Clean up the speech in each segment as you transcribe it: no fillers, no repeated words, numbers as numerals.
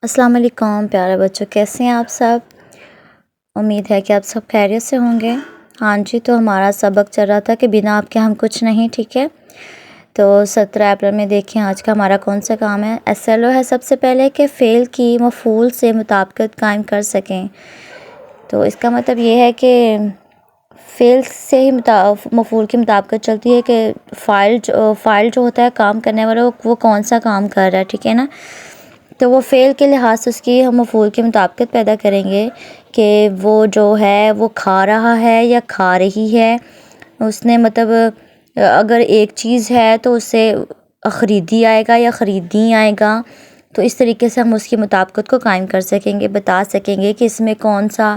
السلام علیکم پیارے بچوں، کیسے ہیں آپ سب؟ امید ہے کہ آپ سب خیریت سے ہوں گے۔ ہاں جی، تو ہمارا سبق چل رہا تھا کہ بنا آپ کے ہم کچھ نہیں، ٹھیک ہے؟ تو 17 اپریل میں دیکھیں آج کا ہمارا کون سا کام ہے۔ ایس ایل او ہے سب سے پہلے کہ فعل کی مفعول سے مطابقت قائم کر سکیں۔ تو اس کا مطلب یہ ہے کہ فعل سے ہی مفعول کی مطابقت چلتی ہے کہ فاعل جو ہوتا ہے کام کرنے والا وہ کون سا کام کر رہا ہے، ٹھیک ہے نا؟ تو وہ فعل کے لحاظ سے اس کی ہم مفعول کی مطابقت پیدا کریں گے کہ وہ جو ہے وہ کھا رہا ہے یا کھا رہی ہے۔ اس نے مطلب اگر ایک چیز ہے تو اسے خریدی آئے گا یا خریدی آئے گا، تو اس طریقے سے ہم اس کی مطابقت کو قائم کر سکیں گے، بتا سکیں گے کہ اس میں کون سا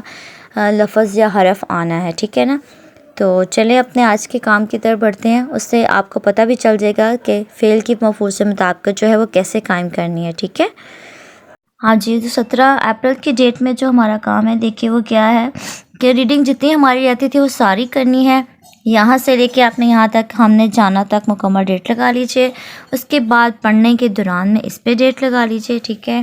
لفظ یا حرف آنا ہے، ٹھیک ہے نا؟ تو چلیں اپنے آج کے کام کی طرف بڑھتے ہیں۔ اس سے آپ کو پتہ بھی چل جائے گا کہ فعل کی مفعول سے مطابقت جو ہے وہ کیسے قائم کرنی ہے، ٹھیک ہے؟ ہاں جی، تو 17 اپریل کی ڈیٹ میں جو ہمارا کام ہے دیکھیے وہ کیا ہے کہ ریڈنگ جتنی ہماری رہتی تھی وہ ساری کرنی ہے، یہاں سے لے کے آپ نے یہاں تک ہم نے جانا تک مکمل ڈیٹ لگا لیجیے۔ اس کے بعد پڑھنے کے دوران میں اس پہ ڈیٹ لگا لیجیے، ٹھیک ہے؟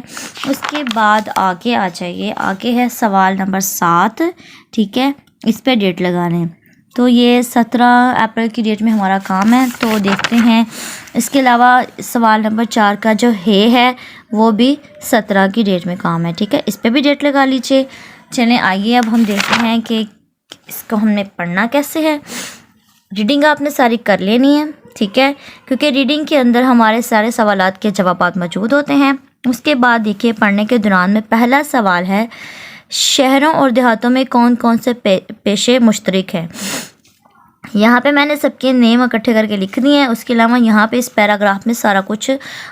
اس کے بعد آگے آ جائیے، آگے ہے سوال نمبر 7، ٹھیک ہے؟ اس پہ ڈیٹ لگانے۔ تو یہ 17 اپریل کی ڈیٹ میں ہمارا کام ہے، تو دیکھتے ہیں۔ اس کے علاوہ سوال نمبر 4 کا جو ہے وہ بھی 17 کی ڈیٹ میں کام ہے، ٹھیک ہے؟ اس پہ بھی ڈیٹ لگا لیجیے۔ چلیں آئیے اب ہم دیکھتے ہیں کہ اس کو ہم نے پڑھنا کیسے ہے۔ ریڈنگ آپ نے ساری کر لینی ہے، ٹھیک ہے؟ کیونکہ ریڈنگ کے اندر ہمارے سارے سوالات کے جوابات موجود ہوتے ہیں۔ اس کے بعد دیکھیے پڑھنے کے دوران میں پہلا سوال ہے، شہروں اور دیہاتوں میں کون کون سے پیشے مشترک ہیں؟ یہاں پہ میں نے سب کے نیم اکٹھے کر کے لکھ دیے ہیں۔ اس کے علاوہ یہاں پہ اس پیراگراف میں سارا کچھ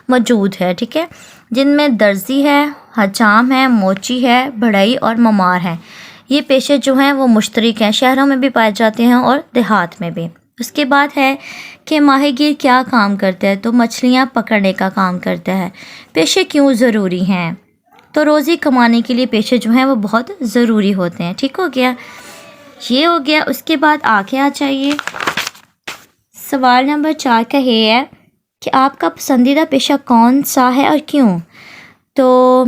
موجود ہے، ٹھیک ہے؟ جن میں درزی ہے، حجام ہے، موچی ہے، بڑھئی اور ممار ہے۔ یہ پیشے جو ہیں وہ مشترک ہیں، شہروں میں بھی پائے جاتے ہیں اور دیہات میں بھی۔ اس کے بعد ہے کہ ماہی گیر کیا کام کرتا ہے؟ تو مچھلیاں پکڑنے کا کام کرتا ہے۔ پیشے کیوں ضروری ہیں؟ تو روزی کمانے کے لیے پیشے جو ہیں وہ بہت ضروری ہوتے ہیں، ٹھیک ہو گیا؟ یہ ہو گیا۔ اس کے بعد آگے آ جائیے۔ سوال نمبر 4 کا یہ ہے کہ آپ کا پسندیدہ پیشہ کون سا ہے اور کیوں؟ تو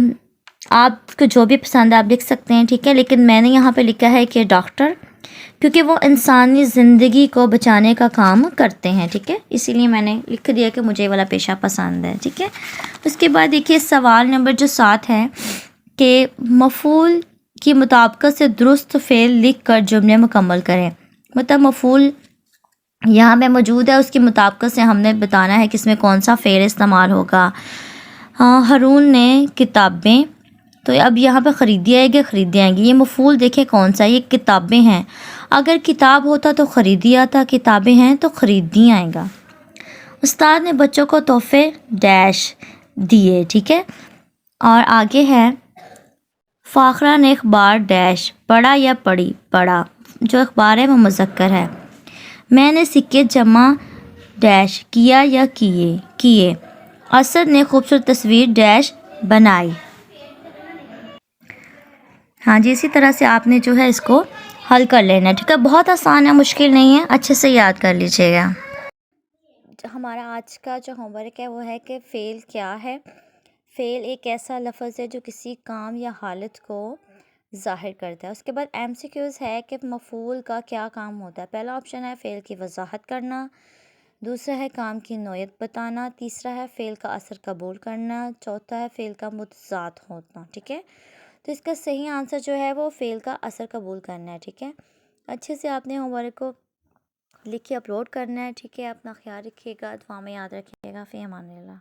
آپ کو جو بھی پسند ہے آپ لکھ سکتے ہیں، ٹھیک ہے؟ لیکن میں نے یہاں پہ لکھا ہے کہ ڈاکٹر، کیونکہ وہ انسانی زندگی کو بچانے کا کام کرتے ہیں، ٹھیک ہے؟ اسی لیے میں نے لکھ دیا کہ مجھے یہ والا پیشہ پسند ہے، ٹھیک ہے؟ اس کے بعد دیکھیے سوال نمبر جو 7 ہے کہ مفعول کی مطابقت سے درست فعل لکھ کر جملے مکمل کریں۔ مطلب مفعول یہاں پہ موجود ہے، اس کی مطابقت سے ہم نے بتانا ہے کہ اس میں کون سا فعل استعمال ہوگا۔ ہارون نے کتابیں، تو اب یہاں پہ خریدی آئے گی، خریدی آئیں گی۔ یہ مفعول دیکھیں کون سا، یہ کتابیں ہیں۔ اگر کتاب ہوتا تو خریدی آتا، کتابیں ہیں تو خریدی آئے گا۔ استاد نے بچوں کو تحفے ڈیش دیے، ٹھیک ہے؟ اور آگے ہے فاخرہ نے اخبار ڈیش پڑھا یا پڑھی، پڑھا۔ جو اخبار ہے وہ مذکر ہے۔ میں نے سکے جمع ڈیش کیا یا کیے۔ اسد نے خوبصورت تصویر ڈیش بنائی۔ ہاں جی، اسی طرح سے آپ نے جو ہے اس کو حل کر لینا ہے، ٹھیک ہے؟ بہت آسان ہے، مشکل نہیں ہے، اچھے سے یاد کر لیجیے گا۔ ہمارا آج کا جو ہوم ورک ہے وہ ہے کہ فعل کیا ہے؟ فعل ایک ایسا لفظ ہے جو کسی کام یا حالت کو ظاہر کرتا ہے۔ اس کے بعد ایم سی کیوز ہے کہ مفعول کا کیا کام ہوتا ہے۔ پہلا آپشن ہے فعل کی وضاحت کرنا، دوسرا ہے کام کی نوعیت بتانا، تیسرا ہے فعل کا اثر قبول کرنا، چوتھا ہے فعل کا متضاد ہونا، ٹھیک ہے؟ تو اس کا صحیح آنسر جو ہے وہ فعل کا اثر قبول کرنا ہے، ٹھیک ہے؟ اچھے سے آپ نے ہوم ورک کو لکھ کے اپلوڈ کرنا ہے، ٹھیک ہے؟ اپنا خیال رکھیے گا، دعا میں یاد رکھیے گا۔ فی امان اللہ۔